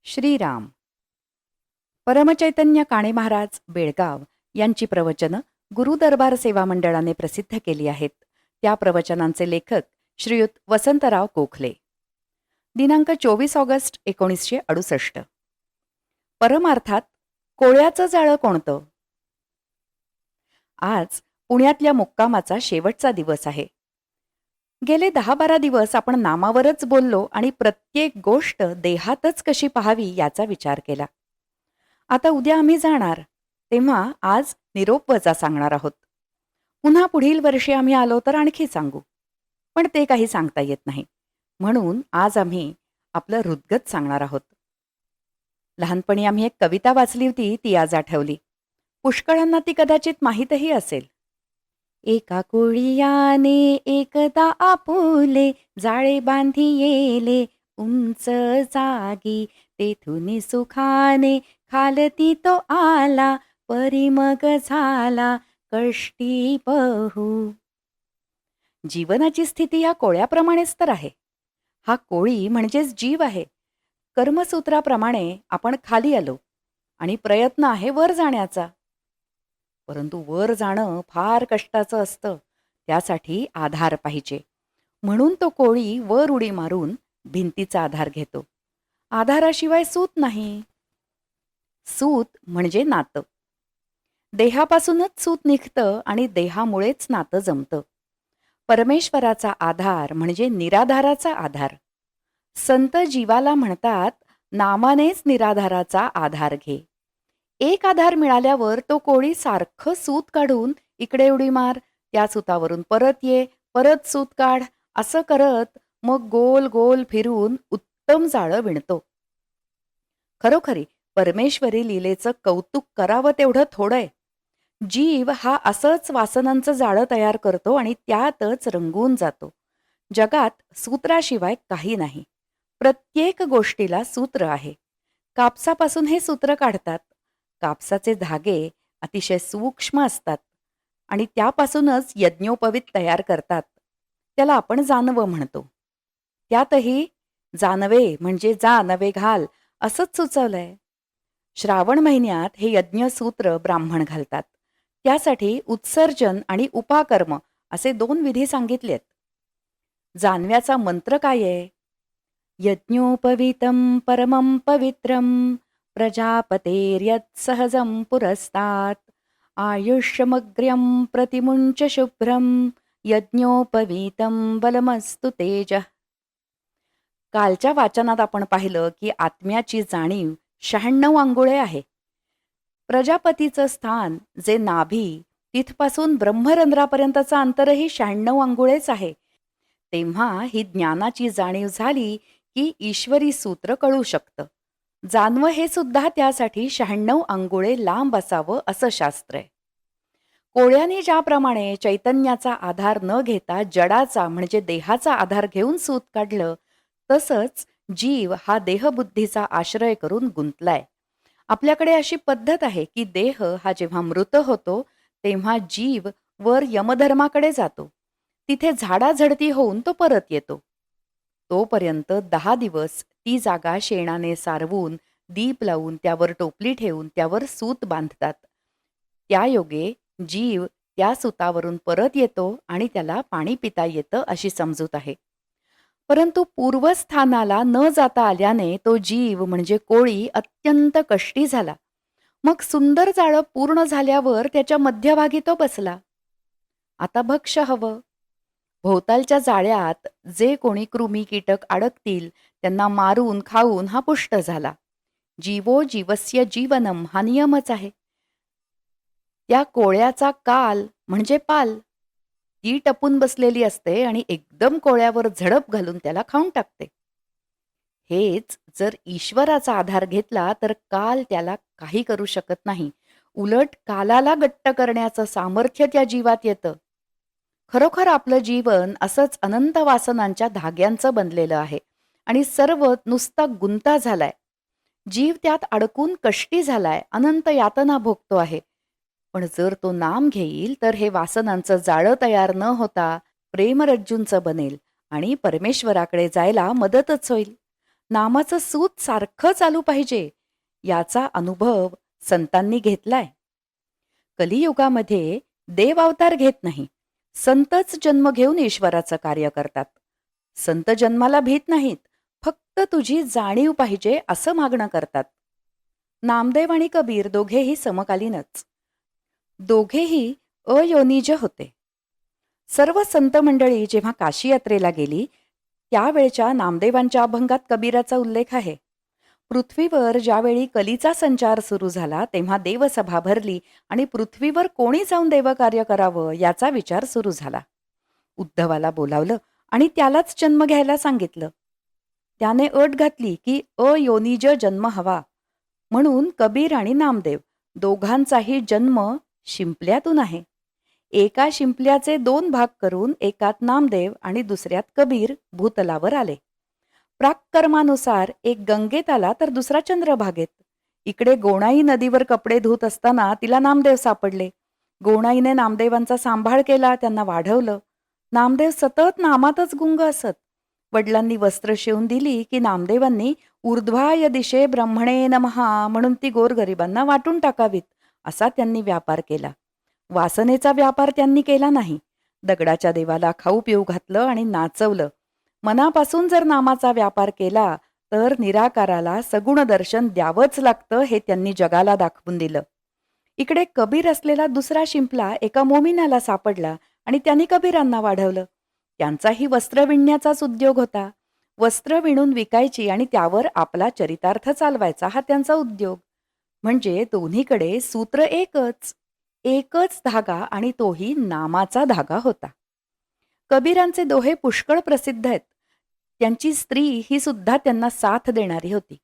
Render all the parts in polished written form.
श्रीराम. परमचैतन्य काणे महाराज बेळगाव यांची प्रवचनं गुरुदरबार सेवा मंडळाने प्रसिद्ध केली आहेत. त्या प्रवचनांचे लेखक श्रीयुत वसंतराव कोखले. दिनांक 24 ऑगस्ट 1968. परमार्थात कोळ्याचं जाळं कोणतं? आज पुण्यातल्या मुक्कामाचा शेवटचा दिवस आहे. गेले 10-12 दिवस आपण नामावरच बोललो आणि प्रत्येक गोष्ट देहातच कशी पाहावी याचा विचार केला. आता उद्या आम्ही जाणार, तेव्हा आज निरोप वजा सांगणार आहोत. पुन्हा पुढील वर्षी आम्ही आलो तर आणखी सांगू, पण ते काही सांगता येत नाही. म्हणून आज आम्ही आपलं हृद्गत सांगणार आहोत. लहानपणी आम्ही एक कविता वाचली होती, ती आज आठवली. पुष्कळांना ती कदाचित माहीतही असेल. एका कोळियाने एकदा आपुले जाळे बांधी येले उंच जागी, तेथून सुखाने खालती तो आला, परी मग झाला कष्टी बहु. जीवनाची स्थिती ह्या कोळ्याप्रमाणेच तर आहे. हा कोळी म्हणजेच जीव आहे. कर्मसूत्राप्रमाणे आपण खाली आलो आणि प्रयत्न आहे वर जाण्याचा. परंतु वर जाणं फार कष्टाचं असतं. त्यासाठी आधार पाहिजे. म्हणून तो कोळी वर उडी मारून भिंतीचा आधार घेतो. आधाराशिवाय सूत नाही. सूत म्हणजे नातं. देहापासूनच सूत निघतं आणि देहामुळेच नातं जमतं. परमेश्वराचा आधार म्हणजे निराधाराचा आधार. संत जीवाला म्हणतात, नामानेच निराधाराचा आधार घे. एक आधार मिळाल्यावर तो कोळी सारखं सूत काढून इकडे उडी मार, त्या सूतावरून परत ये, परत सूत काढ, असं करत मग गोल गोल फिरून उत्तम जाळं विणतो. खरोखरी परमेश्वरी लीलेचं कौतुक करावं तेवढं थोडंय. जीव हा असंच वासनांचं जाळं तयार करतो आणि त्यातच रंगून जातो. जगात सूत्राशिवाय काही नाही. प्रत्येक गोष्टीला सूत्र आहे. कापसापासून हे सूत्र काढतात. कापसाचे धागे अतिशय सूक्ष्म असतात आणि त्यापासूनच यज्ञोपवीत तयार करतात. त्याला आपण जानवं म्हणतो. त्यातही जानवे म्हणजे जा नवे घाल असंच सुचवलंय. श्रावण महिन्यात हे यज्ञसूत्र ब्राह्मण घालतात. त्यासाठी उत्सर्जन आणि उपाकर्म असे 2 विधी सांगितलेत. जानव्याचा मंत्र काय आहे? यज्ञोपवीतं परमं पवित्रं प्रजापतेर्यत् सहजं पुरस्तात् आयुष्यमग्र्यं प्रतिमुंच शुभ्रं यज्ञोपवीतं बलमस्तु तेजः. कालच्या वाचनात आपण पाहिलं की आत्म्याची जाणीव 96 अंगुळे आहे. प्रजापतीचं स्थान जे नाभी तिथपासून ब्रह्मरंध्रापर्यंतचं अंतरही 96 अंगुळेच आहे. तेव्हा ही ज्ञानाची जाणीव झाली की ईश्वरी सूत्र कळू शकतं. जानवं हे सुद्धा त्यासाठी 96 अंगुळे लांब असावं असं शास्त्र आहे. कोळ्याने ज्याप्रमाणे चैतन्याचा आधार न घेता जडाचा म्हणजे देहाचा आधार घेऊन सूत काढलं, तसंच जीव हा देहबुद्धीचा आश्रय करून गुंतलाय. आपल्याकडे अशी पद्धत आहे की देह हा जेव्हा मृत होतो तेव्हा जीव वर यमधर्माकडे जातो. तिथे झाडाझडती होऊन तो परत येतो. तोपर्यंत 10 दिवस ती जागा शेणाने सारवून, दीप लावून, त्यावर टोपली ठेवून त्यावर सूत बांधतात. त्यायोगे जीव त्या सुतावरून परत येतो आणि त्याला पाणी पिता येतं अशी समजूत आहे. परंतु पूर्वस्थानाला न जाता आल्याने तो जीव म्हणजे कोळी अत्यंत कष्टी झाला. मग सुंदर जाळं पूर्ण झाल्यावर त्याच्या मध्यभागी तो बसला. आता भक्ष्य हवं. भोवतालच्या जाळ्यात जे कोणी कृमी कीटक अडकतील त्यांना मारून खाऊन हा पुष्ट झाला. जीवो जीवस्य जीवनम हा नियमच आहे. त्या कोळ्याचा काल म्हणजे पाल. ती टपून बसलेली असते आणि एकदम कोळ्यावर झडप घालून त्याला खाऊन टाकते. हेच जर ईश्वराचा आधार घेतला तर काल त्याला काही करू शकत नाही. उलट कालाला गट्ट करण्याचं सामर्थ्य त्या जीवात येतं. खरोखर आपलं जीवन असंच अनंत वासनांच्या धाग्यांचं बनलेलं आहे आणि सर्व नुसता गुंता झालाय. जीव त्यात अडकून कष्टी झालाय, अनंत यातना भोगतो आहे. पण जर तो नाम घेईल तर हे वासनांचं जाळं तयार न होता प्रेमरज्जूंचं बनेल आणि परमेश्वराकडे जायला मदतच होईल. नामाचं सूत सारखं चालू पाहिजे याचा अनुभव संतांनी घेतलाय. कलियुगामध्ये देव अवतार घेत नाही, संतच जन्म घेऊन ईश्वराचं कार्य करतात. संत जन्माला भीत नाहीत, फक्त तुझी जाणीव पाहिजे असं मागणं करतात. नामदेव आणि कबीर दोघेही समकालीनच. दोघेही अयोनिज होते. सर्व संत मंडळी जेव्हा काशी यात्रेला गेली त्यावेळच्या नामदेवांच्या अभंगात कबीराचा उल्लेख आहे. पृथ्वीवर ज्यावेळी कलीचा संचार सुरू झाला तेव्हा देवसभा भरली आणि पृथ्वीवर कोणी जाऊन देवकार्य करावं याचा विचार सुरू झाला. उद्धवाला बोलावलं आणि त्यालाच जन्म घ्यायला सांगितलं. त्याने अट घातली की अयोनिज जन्म हवा. म्हणून कबीर आणि नामदेव दोघांचाही जन्म शिंपल्यातून आहे. एका शिंपल्याचे 2 भाग करून एकात नामदेव आणि दुसऱ्यात कबीर भूतलावर आले. प्राककर्मानुसार एक गंगेत आला तर दुसरा चंद्रभागेत. इकडे गोणाई नदीवर कपडे धुत असताना तिला नामदेव सापडले. गोणाईने नामदेवांचा सांभाळ केला, त्यांना वाढवलं. नामदेव सतत नामातच गुंग असत. वडिलांनी वस्त्र शिवून दिली की नामदेवांनी ऊर्ध्वाय दिशे ब्रह्मणे नमहा म्हणून ती गोरगरिबांना वाटून टाकावीत असा त्यांनी व्यापार केला. वासनेचा व्यापार त्यांनी केला नाही. दगडाच्या देवाला खाऊ पिऊ घातलं आणि नाचवलं. मनापासून जर नामाचा व्यापार केला तर निराकाराला सगुण दर्शन द्यावंच लागतं हे त्यांनी जगाला दाखवून दिलं. इकडे कबीर असलेला दुसरा शिंपला एका मोमिनाला सापडला आणि त्यांनी कबीरांना वाढवलं. त्यांचाही वस्त्र विणण्याचाच उद्योग होता. वस्त्र विणून विकायची आणि त्यावर आपला चरितार्थ चालवायचा हा त्यांचा उद्योग. म्हणजे दोन्हीकडे सूत्र एकच, एकच धागा आणि तोही नामाचा धागा होता. कबीरांचे दोहे पुष्कळ प्रसिद्ध आहेत. त्यांची स्त्री ही सुद्धा त्यांना साथ देणारी होती.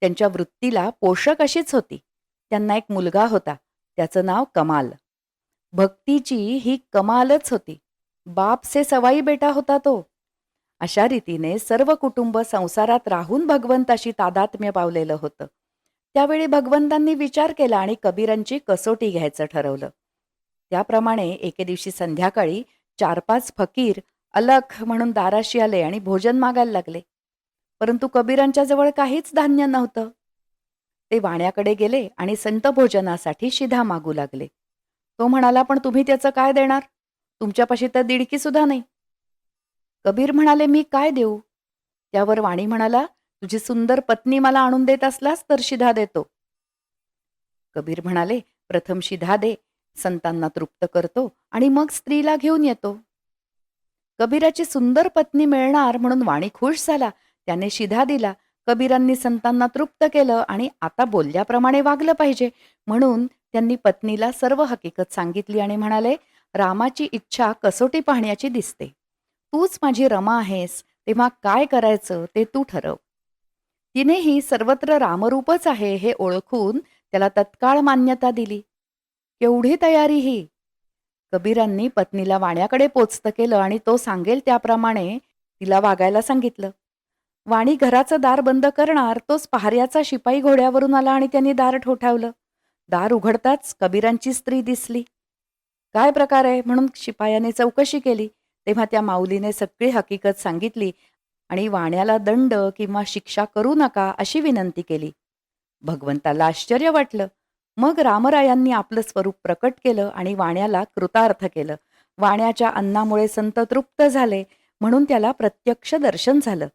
त्यांच्या वृत्तीला पोषक अशीच होती. त्यांना एक मुलगा होता, त्याचं नाव कमाल. भक्तीची ही कमालच होती. बाप से सवाई बेटा होता तो. अशा रीतीने सर्व कुटुंब संसारात राहून भगवंताशी तादात्म्य पावलेलं होतं. त्यावेळी भगवंतांनी विचार केला आणि कबीरांची कसोटी घ्यायचं ठरवलं. त्याप्रमाणे एके दिवशी संध्याकाळी 4-5 फकीर अलख म्हणून दाराशी आले आणि भोजन मागायला लागले. परंतु कबीरांच्या जवळ काहीच धान्य नव्हतं. ते वाण्याकडे गेले आणि संत भोजनासाठी शिधा मागू लागले. तो म्हणाला, पण तुम्ही त्याचं काय देणार? तुमच्यापाशी तर दिडकी सुद्धा नाही. कबीर म्हणाले, मी काय देऊ? त्यावर वाणी म्हणाला, तुझी सुंदर पत्नी मला आणून देत असलास तर शिधा देतो. कबीर म्हणाले, प्रथम शिधा दे, संतांना तृप्त करतो आणि मग स्त्रीला घेऊन येतो. कबीराची सुंदर पत्नी मिळणार म्हणून वाणी खुश झाला. त्याने शिधा दिला. कबीरांनी संतांना तृप्त केलं आणि आता बोलल्याप्रमाणे वागलं पाहिजे म्हणून त्यांनी पत्नीला सर्व हकीकत सांगितली आणि म्हणाले, रामाची इच्छा कसोटी पाहण्याची दिसते. तूच माझी रमा आहेस, तेव्हा काय करायचं ते तू ठरव. तिनेही सर्वत्र रामरूपच आहे हे ओळखून त्याला तत्काळ मान्यता दिली. केवढी तयारी ही! कबीरांनी पत्नीला वाण्याकडे पोचतं केलं आणि तो सांगेल त्याप्रमाणे तिला वागायला सांगितलं. वाणी घराचं दार बंद करणार तोच पहाऱ्याचा शिपाई घोड्यावरून आला आणि त्यांनी दार ठोठावलं. दार उघडताच कबीरांची स्त्री दिसली. काय प्रकार आहे म्हणून शिपायाने चौकशी केली. तेव्हा त्या माऊलीने सगळी हकीकत सांगितली आणि वाण्याला दंड किंवा शिक्षा करू नका अशी विनंती केली. भगवंताला आश्चर्य वाटलं. मग रामरायांनी आपलं स्वरूप प्रकट केलं आणि वाण्याला कृतार्थ केलं. वाण्याच्या अन्नामुळे संत तृप्त झाले म्हणून त्याला प्रत्यक्ष दर्शन झालं.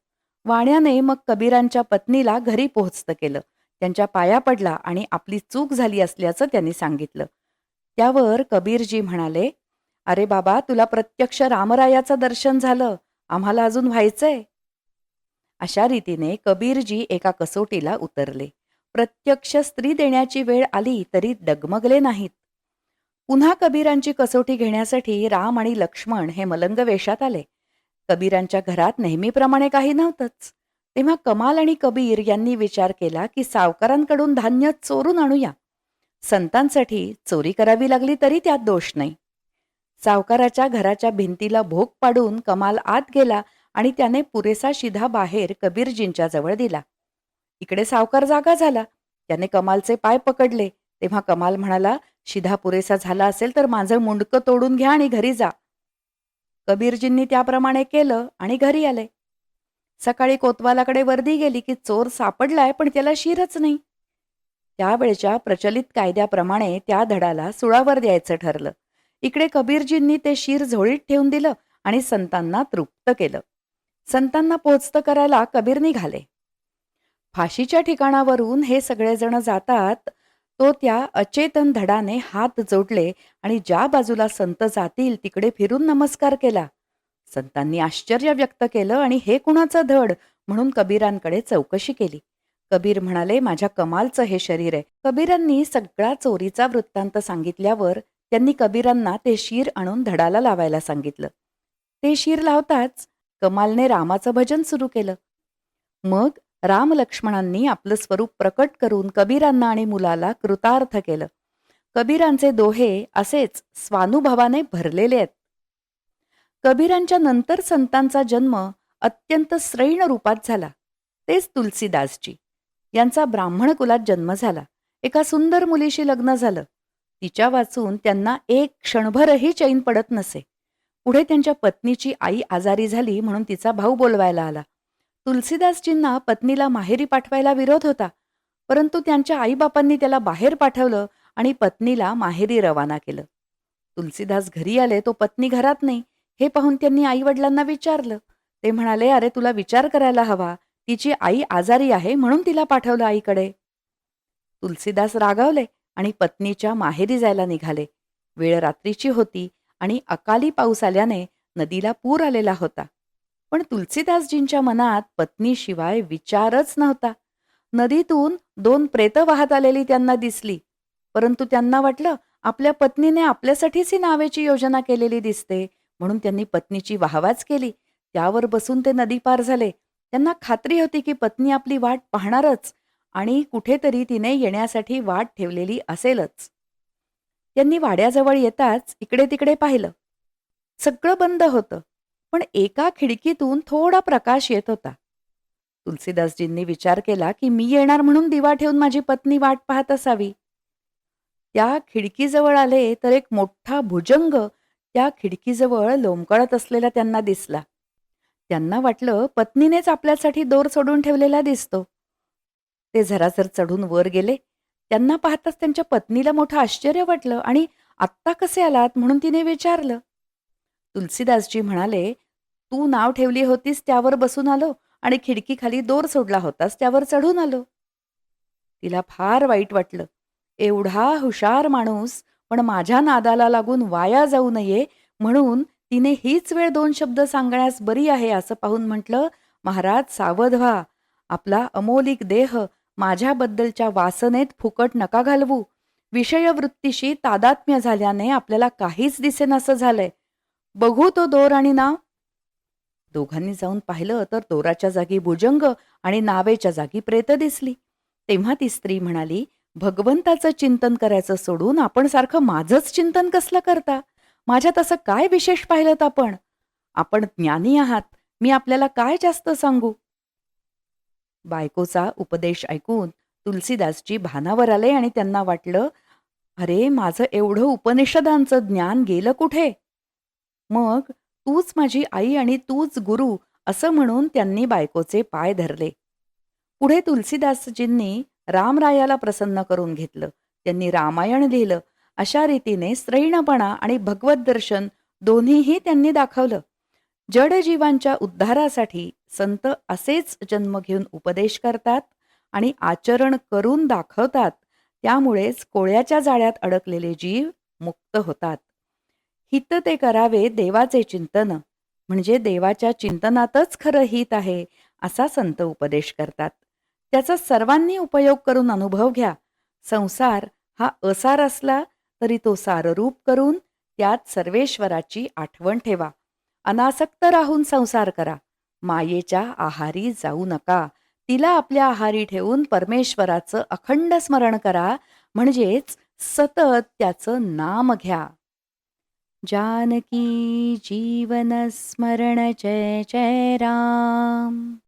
वाण्याने मग कबीरांच्या पत्नीला घरी पोहोचतं केलं. त्यांच्या पाया पडला आणि आपली चूक झाली असल्याचं त्यांनी सांगितलं. त्यावर कबीरजी म्हणाले, अरे बाबा, तुला प्रत्यक्ष रामरायाचं दर्शन झालं, आम्हाला अजून व्हायचंय. अशा रीतीने कबीरजी एका कसोटीला उतरले. प्रत्यक्ष स्त्री देण्याची वेळ आली तरी डगमगले नाहीत. पुन्हा कबीरांची कसोटी घेण्यासाठी राम आणि लक्ष्मण हे मलंग वेशात आले. कबीरांच्या घरात नेहमीप्रमाणे काही नव्हतंच. तेव्हा कमाल आणि कबीर यांनी विचार केला की सावकारांकडून धान्य चोरून आणूया. संतांसाठी चोरी करावी लागली तरी त्यात दोष नाही. सावकाराच्या घराच्या भिंतीला भोग पाडून कमाल आत गेला आणि त्याने पुरेसा शिधा बाहेर कबीरजींच्या जवळ दिला. इकडे सावकार जागा झाला. त्याने कमालचे पाय पकडले. तेव्हा कमाल म्हणाला, शिधा पुरेसा झाला असेल तर माझं मुंडकं तोडून घ्या आणि घरी जा. कबीरजींनी त्याप्रमाणे केलं आणि घरी आले. सकाळी कोतवालाकडे वर्दी गेली की चोर सापडलाय पण त्याला शिरच नाही. त्यावेळच्या प्रचलित कायद्याप्रमाणे त्या धडाला सुळावर द्यायचं ठरलं. इकडे कबीरजींनी ते शीर झोळीत ठेवून दिलं आणि संतांना तृप्त केलं. संतांना पोचतं करायला कबीर निघाले. फाशीच्या ठिकाणावरून हे सगळेजण जातात तो त्या अचेतन धडाने हात जोडले आणि ज्या बाजूला संत जातील तिकडे फिरून नमस्कार केला. संतांनी आश्चर्य व्यक्त केलं आणि हे कुणाचं धड म्हणून कबीरांकडे चौकशी केली. कबीर म्हणाले, माझ्या कमालचं हे शरीर आहे. कबीरांनी सगळा चोरीचा वृत्तांत सांगितल्यावर त्यांनी कबीरांना ते शीर आणून धडाला लावायला सांगितलं. ते शीर लावताच कमालने रामाचं भजन सुरू केलं. मग राम लक्ष्मणांनी आपलं स्वरूप प्रकट करून कबीरांना आणि मुलाला कृतार्थ केलं. कबीरांचे दोहे असेच स्वानुभवाने भरलेले आहेत. कबीरांच्या नंतर संतांचा जन्म अत्यंत श्रैण रूपात झाला. तेच तुलसीदासजी. यांचा ब्राह्मण कुलात जन्म झाला. एका सुंदर मुलीशी लग्न झालं. तिच्या वाचून त्यांना एक क्षणभरही चैन पडत नसे. पुढे त्यांच्या पत्नीची आई आजारी झाली म्हणून तिचा भाऊ बोलवायला आला. तुलसीदासजींना पत्नीला माहेरी पाठवायला विरोध होता, परंतु त्यांच्या आईबापांनी त्याला बाहेर पाठवलं आणि पत्नीला माहेरी रवाना केलं. तुलसीदास घरी आले तो पत्नी घरात नाही. हे पाहून त्यांनी आईवडिलांना विचारलं. ते म्हणाले, अरे तुला विचार करायला हवा. तिची आई आजारी आहे म्हणून तिला पाठवलं आईकडे. तुलसीदास रागावले आणि पत्नीच्या माहेरी जायला निघाले. वेळ रात्रीची होती आणि अकाली पाऊस आल्याने नदीला पूर आलेला होता. पण तुलसीदासजींच्या मनात पत्नीशिवाय विचारच नव्हता. नदीतून 2 प्रेतं वाहत आलेली त्यांना दिसली, परंतु त्यांना वाटलं आपल्या पत्नीने आपल्यासाठीच ही नावेची योजना केलेली दिसते, म्हणून त्यांनी पत्नीची वाहवाच केली. त्यावर बसून ते नदी पार झाले. त्यांना खात्री होती की पत्नी आपली वाट पाहणारच आणि कुठेतरी तिने येण्यासाठी वाट ठेवलेली असेलच. त्यांनी वाड्याजवळ येताच इकडे तिकडे पाहिलं. सगळं बंद होतं, पण एका खिडकीतून थोडा प्रकाश येत होता. तुलसीदासजींनी विचार केला की मी येणार म्हणून दिवा ठेवून माझी पत्नी वाट पाहत असावी. त्या खिडकीजवळ आले तर एक मोठा भुजंग त्या खिडकीजवळ लोंबकळत असलेला त्यांना दिसला. त्यांना वाटलं पत्नीनेच आपल्यासाठी दोर सोडून ठेवलेला दिसतो. ते झराझर चढून वर गेले. त्यांना पाहताच त्यांच्या पत्नीला मोठं आश्चर्य वाटलं आणि आत्ता कसे आलात म्हणून तिने विचारलं. तुलसीदासजी म्हणाले, तू नाव ठेवली होतीस त्यावर बसून आलो आणि खिडकीखाली दोर सोडला होतास त्यावर चढून आलो. तिला फार वाईट वाटलं. एवढा हुशार माणूस पण माझ्या नादाला लागून वाया जाऊ नये म्हणून तिने हीच वेळ 2 शब्द सांगण्यास बरी आहे असं पाहून म्हटलं, महाराज सावध व्हा. आपला अमोलिक देह माझ्याबद्दलच्या वासनेत फुकट नका घालवू. विषयवृत्तीशी तादात्म्य झाल्याने आपल्याला काहीच दिसेनासं झालंय. बघू तो दोर आणि नाव. दोघांनी जाऊन पाहिलं तर दोराच्या जागी भुजंग आणि नावेच्या जागी प्रेत दिसली. तेव्हा ती स्त्री म्हणाली, भगवंताचं चिंतन करायचं सोडून आपण सारखं माझंच चिंतन कसलं करता? माझ्यात असं काय विशेष पाहिलं आपण? आपण ज्ञानी आहात. मी आपल्याला काय जास्त सांगू? बायकोचा उपदेश ऐकून तुलसीदासजी भानावर आले आणि त्यांना वाटलं, अरे माझं एवढं उपनिषदांचं ज्ञान गेलं कुठे? मग तूच माझी आई आणि तूच गुरु असं म्हणून त्यांनी बायकोचे पाय धरले. पुढे तुलसीदासजींनी रामरायाला प्रसन्न करून घेतलं. त्यांनी रामायण लिहिलं. अशा रीतीने स्त्रैणपणा आणि भगवत दर्शन दोन्हीही त्यांनी दाखवलं. जडजीवांच्या उद्धारासाठी संत असेच जन्म घेऊन उपदेश करतात आणि आचरण करून दाखवतात. त्यामुळेच कोळ्याच्या जाळ्यात अडकलेले जीव मुक्त होतात. हित ते करावे देवाचे चिंतन, म्हणजे देवाच्या चिंतनातच खरं हित आहे असा संत उपदेश करतात. त्याचा सर्वांनी उपयोग करून अनुभव घ्या. संसार हा असार असला तरी तो साररूप करून त्यात सर्वेश्वराची आठवण ठेवा. अनासक्त राहून संसार करा. मायेच्या आहारी जाऊ नका. तिला आपल्या आहारी ठेवून परमेश्वराचं अखंड स्मरण करा, म्हणजेच सतत त्याचं नाम घ्या. जानकी जीवन स्मरण जय जय राम.